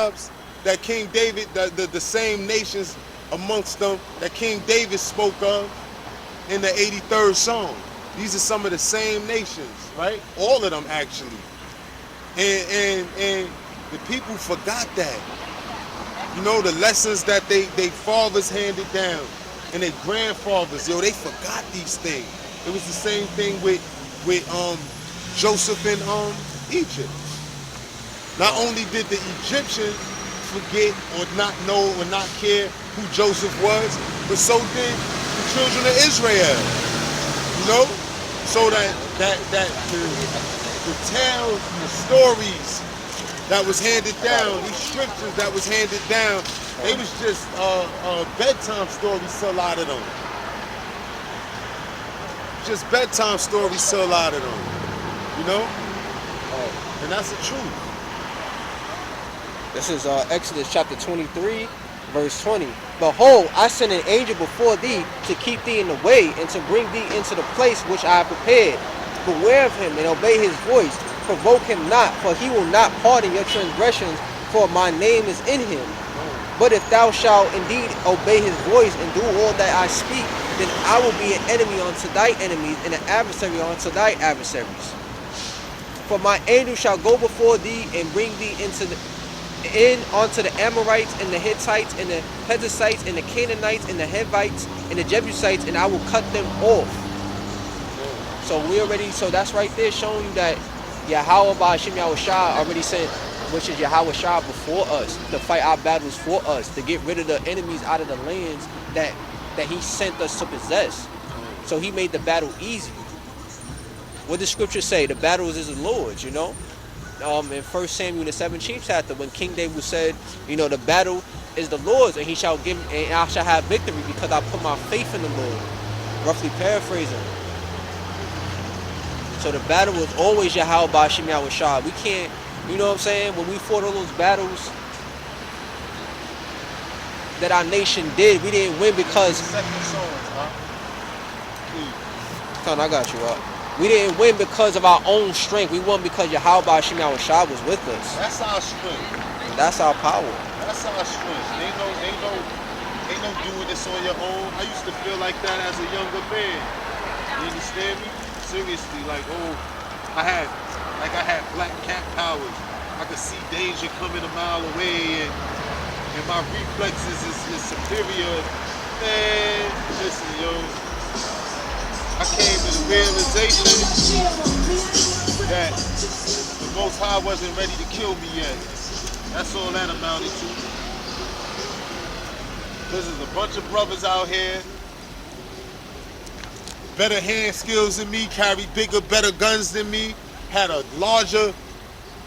tribes that King David, the same nations amongst them that King David spoke of in the 83rd Psalm. These are some of the same nations, right? All of them actually. And the people forgot that. You know, the lessons that they fathers handed down and their grandfathers, they forgot these things. It was the same thing with Joseph in Egypt. Not only did the Egyptians forget or not know or not care who Joseph was, but so did the children of Israel. You know? So that the tales, the stories that was handed down, these scriptures that was handed down, they was just bedtime stories to a lot of them. Just bedtime stories to a lot of them. You know? And that's the truth. This is Exodus chapter 23, verse 20. Behold, I send an angel before thee to keep thee in the way and to bring thee into the place which I have prepared. Beware of him and obey his voice. Provoke him not, for he will not pardon your transgressions, for my name is in him. But if thou shalt indeed obey his voice and do all that I speak, then I will be an enemy unto thy enemies and an adversary unto thy adversaries. For my angel shall go before thee and bring thee unto the Amorites and the Hittites and the Perizzites and the Canaanites and the Hivites and the Jebusites, and I will cut them off. So that's right there showing you that Yahweh Ba'ashim Yahushua already sent, which is Yahweh Shah, before us to fight our battles for us, to get rid of the enemies out of the lands that he sent us to possess. So he made the battle easy. What does scripture say? The battle is the Lord's, you know? In 1 Samuel the 17th chapter, when King David said, the battle is the Lord's, and and I shall have victory because I put my faith in the Lord. Roughly paraphrasing. So the battle was always Yahweh Ba'ashim Yahushua. We can't, you know what I'm saying? When we fought all those battles that our nation did, we didn't win because... Son, I got you up. We didn't win because of our own strength. We won because Yahweh Ba'ashim Yahushua was with us. That's our strength. That's our power. That's our strength. Ain't no doing this on your own. I used to feel like that as a younger man. You understand me? Seriously, I had black cat powers. I could see danger coming a mile away, and my reflexes is superior. Man, listen, yo. I came to the realization that the Most High wasn't ready to kill me yet. That's all that amounted to. There's a bunch of brothers out here, better hand skills than me, carry bigger, better guns than me, had a larger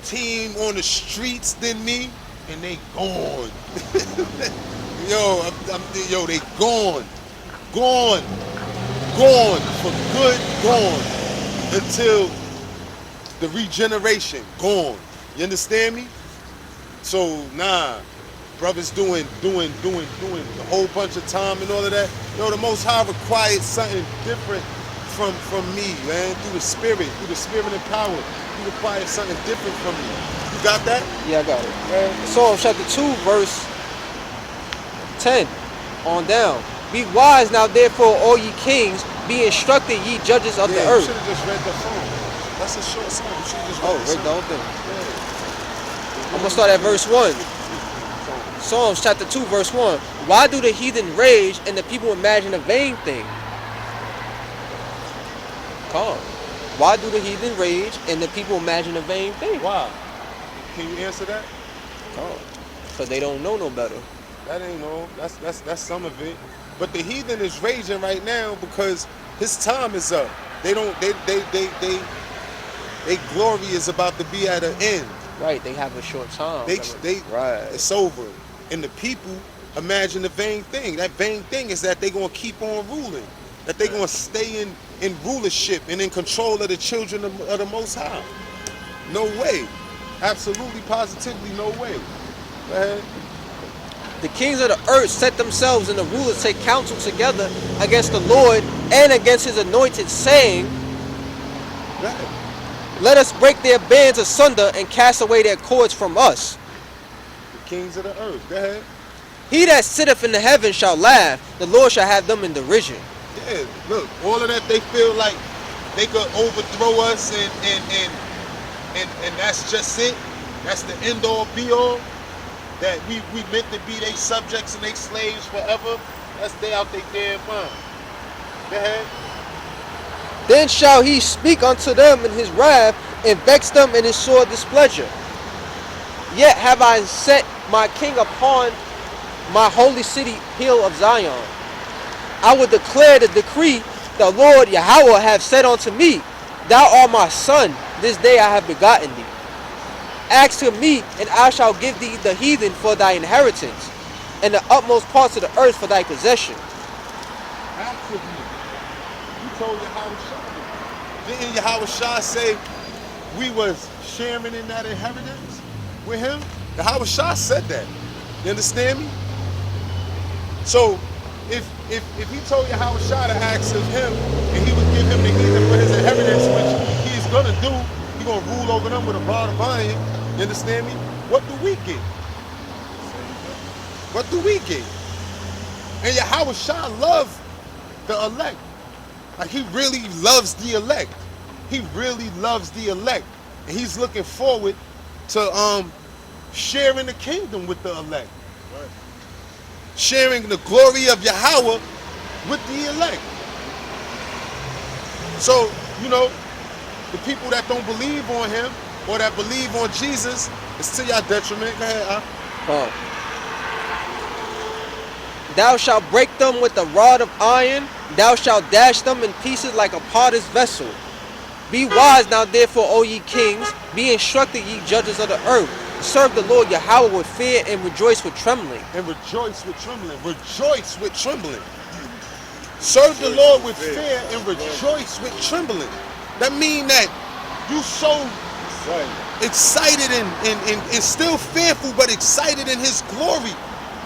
team on the streets than me, and they gone. They gone. Gone, for good, gone, until the regeneration, gone. You understand me? So, brothers doing a whole bunch of time and all of that. The Most High required something different from me, man, through the spirit and power. He required something different from me. You got that? Yeah, I got it. Psalm chapter 2, verse 10 on down. Be wise now, therefore, all ye kings, be instructed, ye judges of the earth. You should have just read the psalm. That's a short psalm. You should have just read the whole thing. I'm going to start at verse 1. Psalms chapter 2, verse 1. Why do the heathen rage and the people imagine a vain thing? Calm. Why do the heathen rage and the people imagine a vain thing? Why? Can you answer that? Calm. Because they don't know no better. That ain't no. That's some of it. But the heathen is raging right now because his time is up. They glory is about to be at an end. Right, they have a short time. Right. It's over. And the people imagine the vain thing. That vain thing is that they're going to keep on ruling. That they're going to stay in rulership and in control of the children of the Most High. No way. Absolutely, positively, no way. Go ahead. The kings of the earth set themselves and the rulers take counsel together against the Lord and against his anointed, saying, let us break their bands asunder and cast away their cords from us. The kings of the earth. Go ahead. He that sitteth in the heaven shall laugh. The Lord shall have them in derision. Yeah, look, all of that they feel like they could overthrow us and that's just it. That's the end all be all. That we meant to be they subjects and they slaves forever. That's they out their damn mind. Go ahead. Then shall he speak unto them in his wrath, and vex them in his sore displeasure. Yet have I set my king upon my holy city hill of Zion. I will declare the decree the Lord Yahweh hath said unto me, Thou art my son, this day I have begotten thee. Ask of me, and I shall give thee the heathen for thy inheritance, and the utmost parts of the earth for thy possession. Ask of me. You told Yahweh Shah. Didn't Yahweh Shah say we was sharing in that inheritance with him? Yahweh Shah said that. You understand me? So if he told Yahweh Shah to ask of him and he would give him the heathen for his inheritance, which he's gonna do, he's gonna rule over them with a rod of iron. You understand me? What do we get? What do we get? And Yahweh Shah loved the elect. Like he really loves the elect. He really loves the elect. And he's looking forward to sharing the kingdom with the elect. Right. Sharing the glory of Yahweh with the elect. So, you know, the people that don't believe on him or that believe on Jesus, it's to your detriment. Go ahead, Thou shalt break them with a rod of iron, thou shalt dash them in pieces like a potter's vessel. Be wise now therefore, O ye kings, be instructed ye judges of the earth. Serve the Lord Yahweh with fear and rejoice with trembling. And rejoice with trembling. Rejoice with trembling. Serve the Lord with fear and rejoice with trembling. That means that you so excited and still fearful, but excited in his glory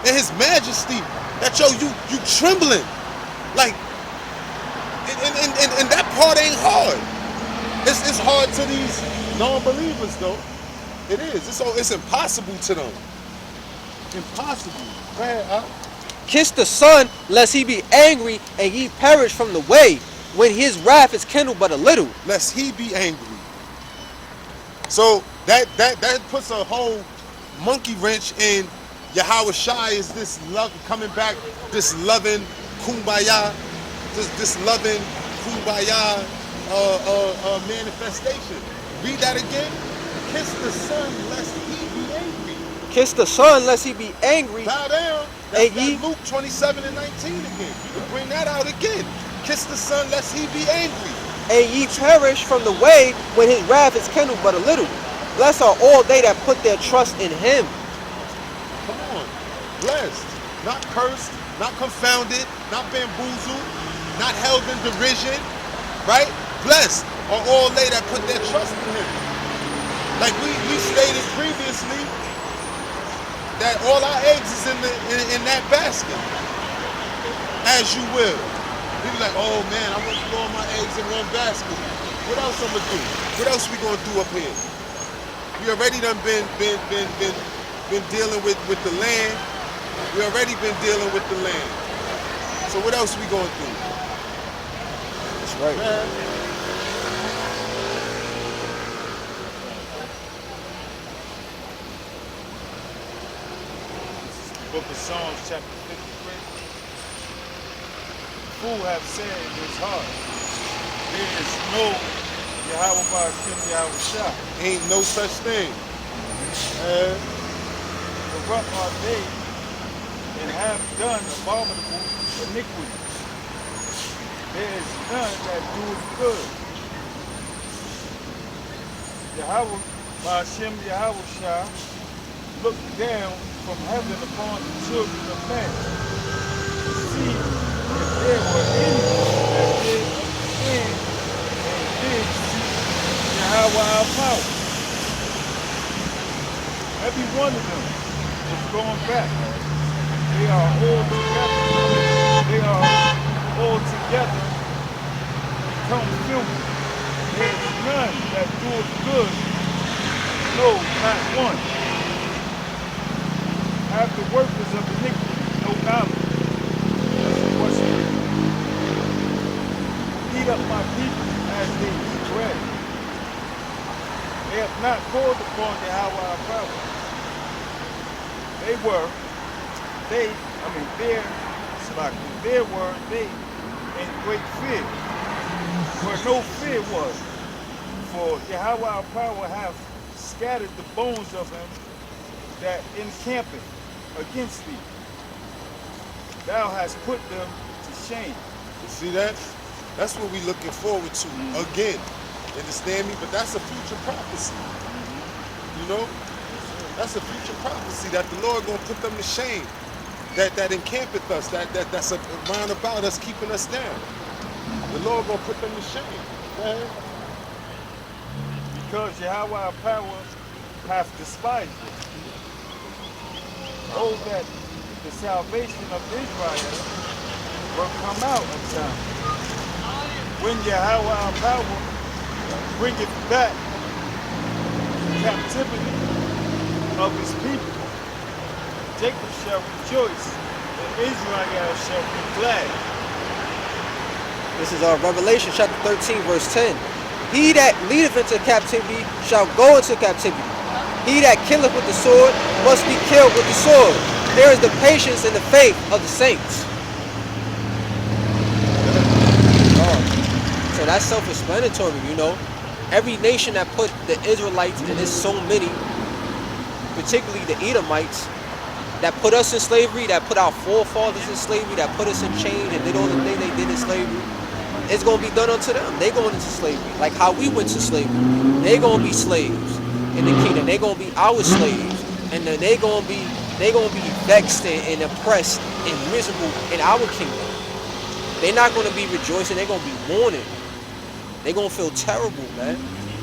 and his majesty that you trembling. Like, and that part ain't hard. It's hard to these non-believers though. It is. It's impossible to them. Impossible. Go ahead, Kiss the Son, lest he be angry, and ye perish from the way, when his wrath is kindled but a little. Lest he be angry. So that puts a whole monkey wrench in Yahweh Shai is this love coming back, this loving kumbaya, this loving kumbaya manifestation. Read that again. Kiss the Son lest he be angry. Kiss the Son lest he be angry. Bow down. That's Luke 27 and 19 again. You can bring that out again. Kiss the Son lest he be angry. And ye perish from the way when his wrath is kindled but a little. Blessed are all they that put their trust in him. Come on. Blessed. Not cursed. Not confounded. Not bamboozled. Not held in derision. Right? Blessed are all they that put their trust in him. Like we stated previously, that all our eggs is in that basket. As you will. You be like, oh man, I'm gonna put all my eggs in one basket. What else I'm gonna do? What else we gonna do up here? We already done been dealing with the land. We already been dealing with the land. So what else we gonna do? That's right. Man. Book of Psalms, chapter 53. Fool have said in his heart, there is no Yahweh Ba'ashem Yahweh Shah. Ain't no such thing. Corrupt are they and have done abominable iniquities. There is none that doeth good. Yahweh Ba'ashem Yahweh Shah looked down from heaven upon the children of men to see if there were any that did understand and did seek Yahweh our power. Every one of them is going back. They are all together. They are all together become filthy. There is none that doeth good, no, not one. not called upon Yahweh our power. They were, they were in great fear, where no fear was. For Yahweh our power have scattered the bones of him that encampeth against thee. Thou hast put them to shame. You see that? That's what we're looking forward to again. Understand me? But that's a future prophecy. You know? That's a future prophecy that the Lord gonna put them to shame. That encampeth us, that's around about us, keeping us down. The Lord gonna put them to shame. Go ahead. Because Yahweh our power hath despised it. Oh, that the salvation of Israel will come out of Zion. When Yahweh our power bringeth back the captivity of his people, Jacob shall rejoice, and Israel shall be glad. This is Revelation chapter 13, verse 10. He that leadeth into captivity shall go into captivity. He that killeth with the sword must be killed with the sword. There is the patience and the faith of the saints. So that's self-explanatory, you know. Every nation that put the Israelites, and there's so many, particularly the Edomites, that put us in slavery, that put our forefathers in slavery, that put us in chains and did all the things they did in slavery, it's going to be done unto them. They're going into slavery. Like how we went to slavery. They're going to be slaves in the kingdom. They're going to be our slaves. And then they're going to be vexed and oppressed and miserable in our kingdom. They're not going to be rejoicing. They're going to be mourning. They're going to feel terrible, man.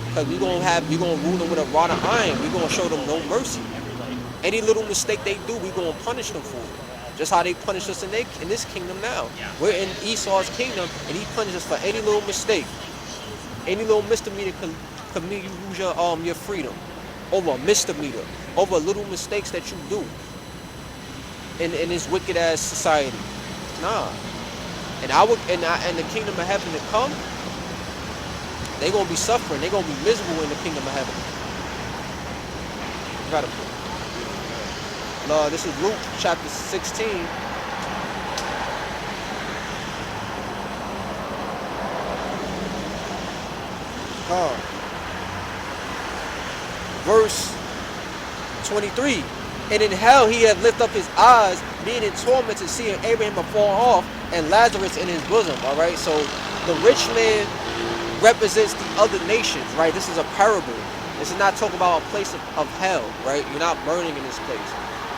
Because we're going to rule them with a rod of iron. We're going to show them no mercy. Any little mistake they do, we're going to punish them for it. Just how they punish us in this kingdom now. We're in Esau's kingdom, and he punishes us for any little mistake. Any little misdemeanor can make you lose your freedom. Over a misdemeanor. Over little mistakes that you do. In this wicked ass society. Nah. And the kingdom of heaven to come, they're going to be suffering. They're going to be miserable in the kingdom of heaven. Gotta put. No, this is Luke chapter 16. Verse 23. And in hell he had lifted up his eyes, being in torment, to seeing Abraham afar off and Lazarus in his bosom. All right, so the rich man represents the other nations, right? This is a parable. This is not talking about a place of hell, right? You're not burning in this place.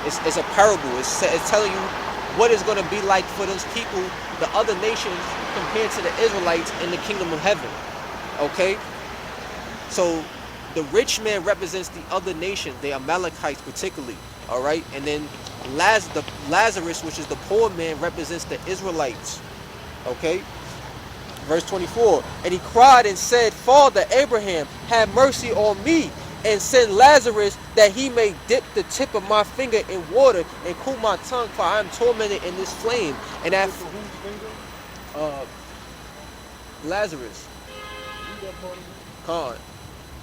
It's a parable. It's telling you what it's going to be like for those people, the other nations, compared to the Israelites in the kingdom of heaven. Okay? So the rich man represents the other nations, the Amalekites particularly. All right? And then Lazarus, which is the poor man, represents the Israelites. Okay? Verse 24. And he cried and said, Father Abraham, have mercy on me, and send Lazarus that he may dip the tip of my finger in water and cool my tongue, for I am tormented in this flame. And after Lazarus. God.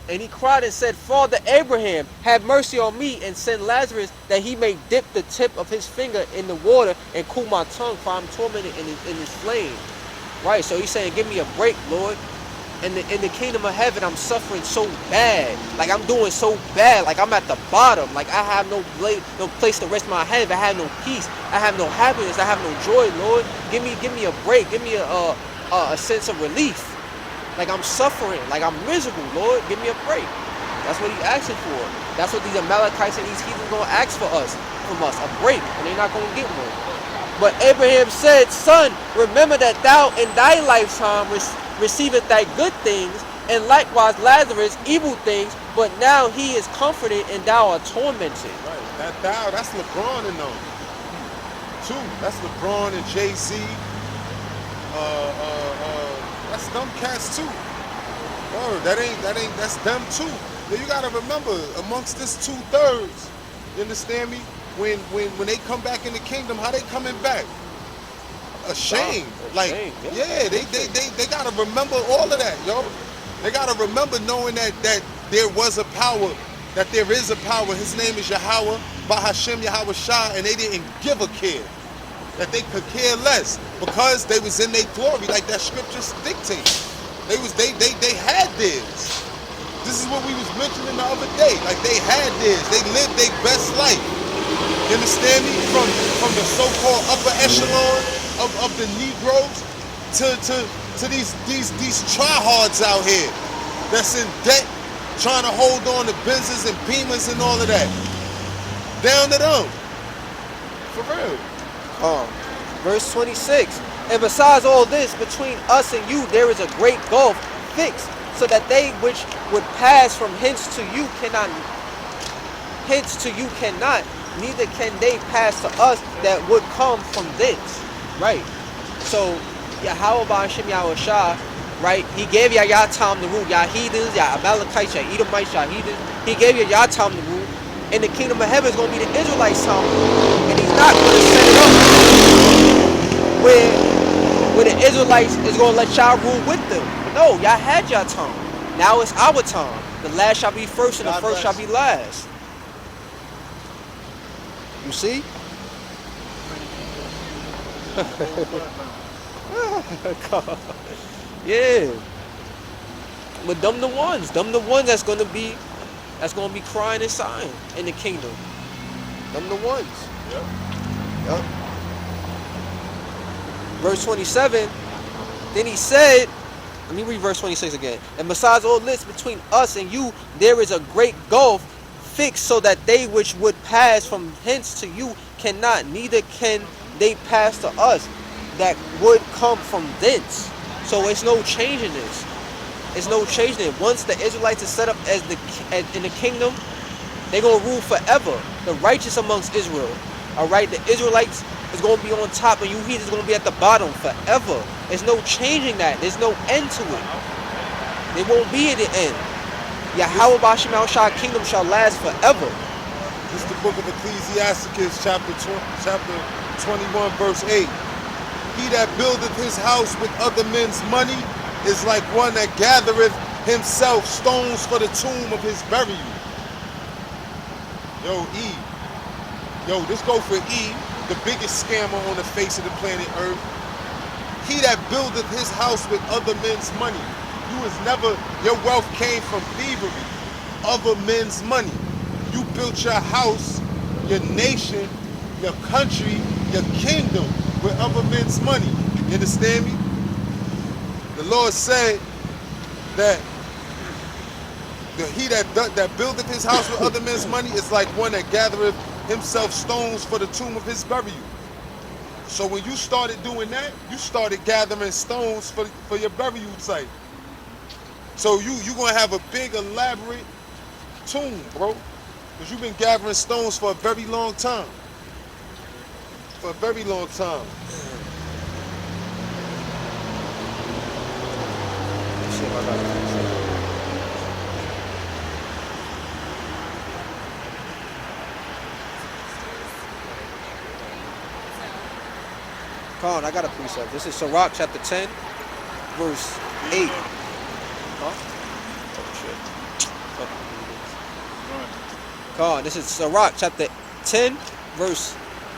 And he cried and said, Father Abraham, have mercy on me, and send Lazarus that he may dip the tip of his finger in the water and cool my tongue, for I'm tormented in this flame. Right, so he's saying, give me a break, Lord. In the kingdom of heaven, I'm suffering so bad. Like, I'm doing so bad. Like, I'm at the bottom. Like, I have no place to rest my head. I have no peace. I have no happiness. I have no joy, Lord. Give me a break. Give me a sense of relief. Like, I'm suffering. Like, I'm miserable, Lord. Give me a break. That's what he's asking for. That's what these Amalekites and these heathens going to ask from us. A break. And they're not going to get one. But Abraham said, Son, remember that thou in thy lifetime receiveth thy good things, and likewise Lazarus evil things, but now he is comforted and thou art tormented. Right. That thou, that's LeBron and them. Too. That's LeBron and Jay-Z. That's them cats too. Word, that's them too. Now you gotta remember, amongst this 2/3, you understand me? When they come back in the kingdom, how they coming back? Ashamed. Like, yeah, they gotta remember all of that, yo. They gotta remember knowing that there was a power, that there is a power. His name is Yahweh, Bahashem Yahweh Shah, and they didn't give a care. That they could care less because they was in their glory, like that scripture dictates. They had theirs. This is what we was mentioning the other day. Like they had theirs. They lived their best life. You understand me? From the so-called upper echelon of the Negroes to these tryhards out here that's in debt, trying to hold on to Benzes and Beamers and all of that. Down to them. For real. Verse 26. And besides all this, between us and you there is a great gulf fixed, so that they which would pass from hence to you cannot, neither can they pass to us that would come from thence. Right. So Yahweh Ba'ashem Yahweh Shah, right? He gave y'all time to rule. Y'all heathens, y'all Amalekites, y'all Edomites, y'all heathens. He gave y'all time to rule. And the kingdom of heaven is going to be the Israelites' time to rule. And he's not going to set it up where the Israelites is going to let y'all rule with them. No, y'all had y'all time. Now it's our time. The last shall be first and the first shall be last. You see? Yeah. But them the ones that's gonna be crying and sighing in the kingdom. Them the ones. Yep. Verse 27, then he said, let me read verse 26 again. And besides all this, between us and you there is a great gulf fixed, so that they which would pass from hence to you cannot, neither can they pass to us that would come from thence. So it's no changing this. It's no changing it. Once the Israelites are set up in the kingdom, they're going to rule forever. The righteous amongst Israel. Alright, the Israelites is going to be on top and you heathens is going to be at the bottom forever. There's no changing that. There's no end to it. There won't be at the end. Yahweh Ba'ashem Yahweh Shah kingdom shall last forever. This is the book of Ecclesiasticus, chapter 21, verse 8. He that buildeth his house with other men's money is like one that gathereth himself stones for the tomb of his burial. Yo, Eve. Yo, this go for Eve, the biggest scammer on the face of the planet Earth. He that buildeth his house with other men's money. Your wealth came from thievery, other men's money. You built your house, your nation, your country, your kingdom with other men's money. You understand me? The Lord said that he that buildeth his house with other men's money is like one that gathereth himself stones for the tomb of his burial. So when you started doing that, you started gathering stones for your burial site. So you're going to have a big elaborate tomb, bro. Because you've been gathering stones for a very long time. For a very long time. Let's see if I got it. Come on, I got a precept. This is Sirach chapter 10, verse 8. Huh? Oh shit. Come on, this is Sirach chapter 10, verse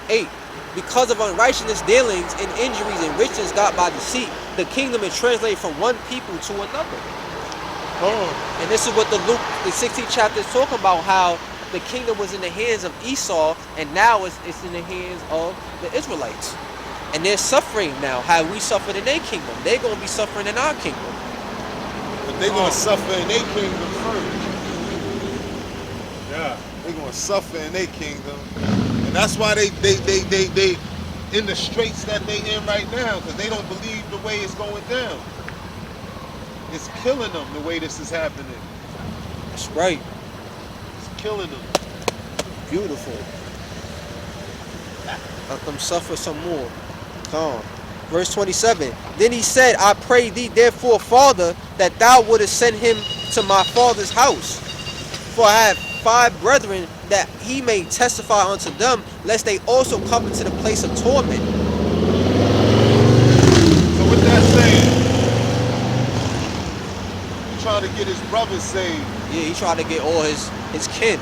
8. Because of unrighteousness dealings and injuries and riches got by deceit, the kingdom is translated from one people to another. Oh. And this is what the 16th chapter is talking about, how the kingdom was in the hands of Esau and now it's in the hands of the Israelites. And they're suffering now how we suffered in their kingdom. They're going to be suffering in our kingdom. But they're going to suffer in their kingdom first. Yeah. They're going to suffer in their kingdom. And that's why they in the straits that they in right now, because they don't believe the way it's going down. It's killing them the way this is happening. That's right. It's killing them. Beautiful. Let them suffer some more. Come on. Verse 27. Then he said, I pray thee therefore, Father, that thou wouldest send him to my father's house. For I have 5 brethren, that he may testify unto them, lest they also come into the place of torment. So what that's saying, he's trying to get his brothers saved. Yeah, he tried to get all his kin.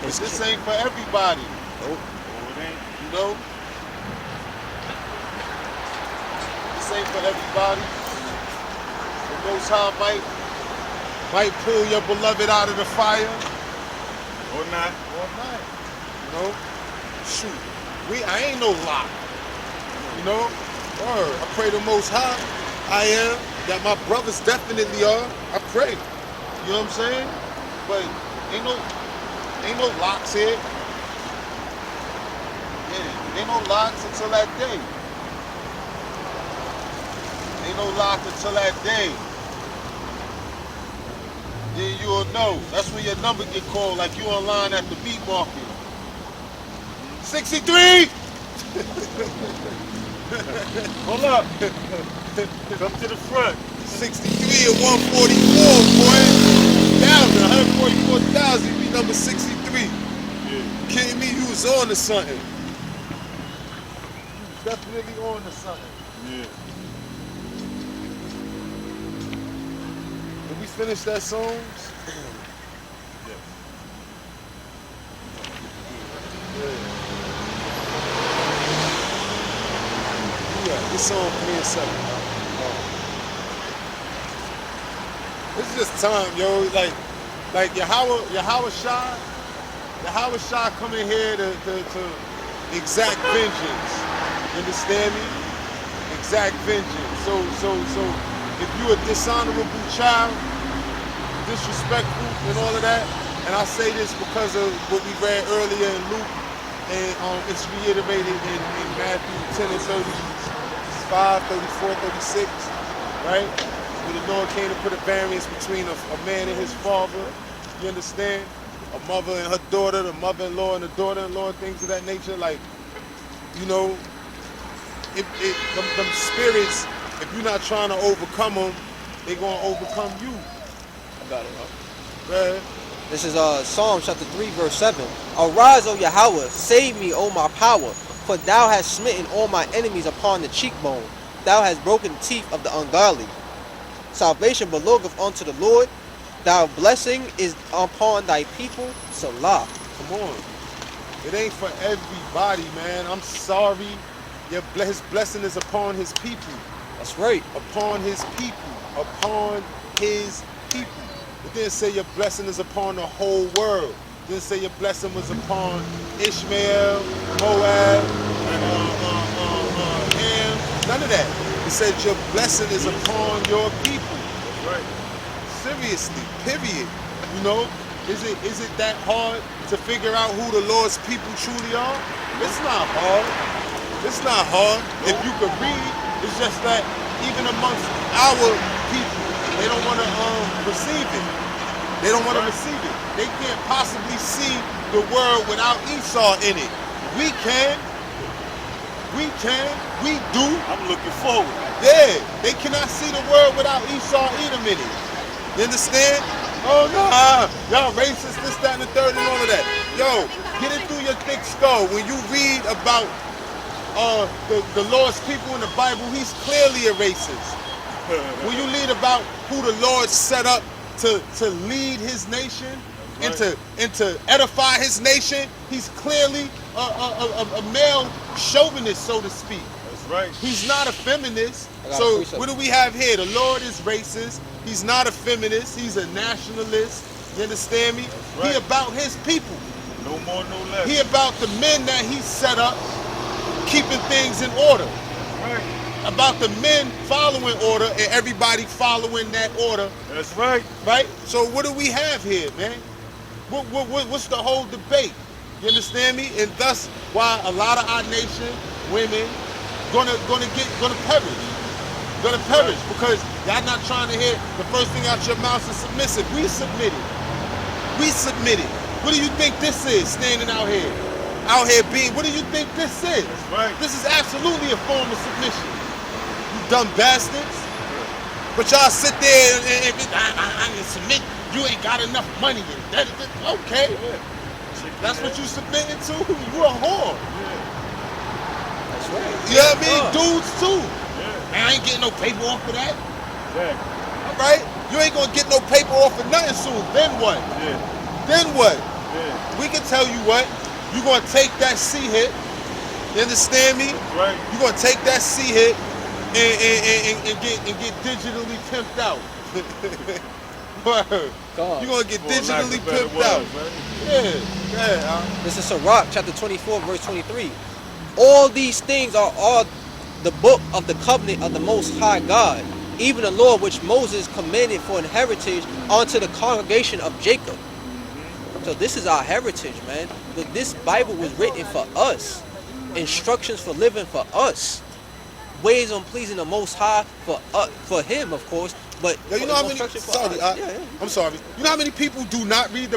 But this ain't for everybody. Nope. Oh, it ain't. You know? This ain't for everybody. The Most High might pull your beloved out of the fire. Or not. Or not. You know? Shoot. I ain't no lock. You know? Word. I pray the Most High. I am. That my brothers definitely are. I pray. You know what I'm saying? But ain't no locks here. Yeah, ain't no locks until that day. Ain't no lock until that day. Then you'll know. That's when your number get called, like you online at the meat market. 63! Hold up. Come to the front. 63 and 144, boy. 144,000, you be number 63. Yeah. Kidding me? You was on to something. You was definitely on to something. Yeah. Did we finish that songs? Yes. Yeah, this song 3 and 7. This is just time, yo. Like Yahweh Shai coming here to exact vengeance. You understand me? Exact vengeance. So if you a dishonorable child, disrespectful and all of that, and I say this because of what we read earlier in Luke, and it's reiterated in Matthew 10 and 35, 34, 36, right? Where the Lord came to put a variance between a man and his father, you understand? A mother and her daughter, the mother-in-law and the daughter-in-law, things of that nature. Like, you know, them spirits, if you're not trying to overcome them, they're going to overcome you. I got it, huh? Go ahead. This is Psalm chapter 3, verse 7. Arise, O Yahweh, save me, O my power, for thou hast smitten all my enemies upon the cheekbone. Thou hast broken the teeth of the ungodly. Salvation belongeth unto the Lord. Thy blessing is upon thy people. Salah. Come on. It ain't for everybody, man. I'm sorry. His blessing is upon his people. That's right. Upon his people. Upon his people. It didn't say your blessing is upon the whole world. It didn't say your blessing was upon Ishmael, Moab, and Ham. None of that. It said your blessing is upon your people. That's right. Seriously, period. You know, is it that hard to figure out who the Lord's people truly are? It's not hard. It's not hard. If you could read, it's just that even amongst our people, they don't want to receive it. They don't want to receive it. They can't possibly see the world without Esau in it. We can. We can. We do. I'm looking forward. Yeah, they cannot see the world without Esau Edom in it. You understand? Oh no, y'all racist, this, that, and the third, and all of that. Yo, get it through your thick skull. When you read about the Lord's people in the Bible, he's clearly a racist. When you read about who the Lord set up to lead his nation and to edify his nation, he's clearly a male chauvinist, so to speak. That's right. He's not a feminist. So what do we have here? The Lord is racist. He's not a feminist. He's a nationalist. You understand me? Right. He about his people. No more, no less. He about the men that he set up, keeping things in order. Right. About the men following order and everybody following that order. That's right. Right? So what do we have here, man? What's the whole debate? You understand me? And thus why a lot of our nation, women, gonna perish. Gonna perish because y'all not trying to hear the first thing out your mouth is submissive. We submitted. We submitted. What do you think this is standing out here? Out here being, what do you think this is? That's right. This is absolutely a form of submission. You dumb bastards. But y'all sit there and I can submit. You ain't got enough money. Okay. Yeah. That's what you submitting to? You a whore. Yeah. That's right. You know what I mean? Dudes too. Yeah. Man, I ain't getting no paperwork for that. Exactly. right? You ain't gonna get no paper off of nothing soon. Then what? Yeah. Then what? Yeah. We can tell you what. You gonna take that C hit. You understand me? Right. You gonna take that C hit and get digitally pimped out. Word. God. You gonna get For lack of digitally better pimped out. words, right? Yeah. This is Sirach, chapter 24, verse 23. All these things are all the book of the covenant of the Most High God, even the law which Moses commanded for an heritage unto the congregation of Jacob. So this is our heritage, man. But this Bible was written for us. Instructions for living for us. Ways on pleasing the Most High for Him, of course. But Yo, you know how many? instruction for Sorry, us. Yeah. I'm sorry. You know how many people do not read the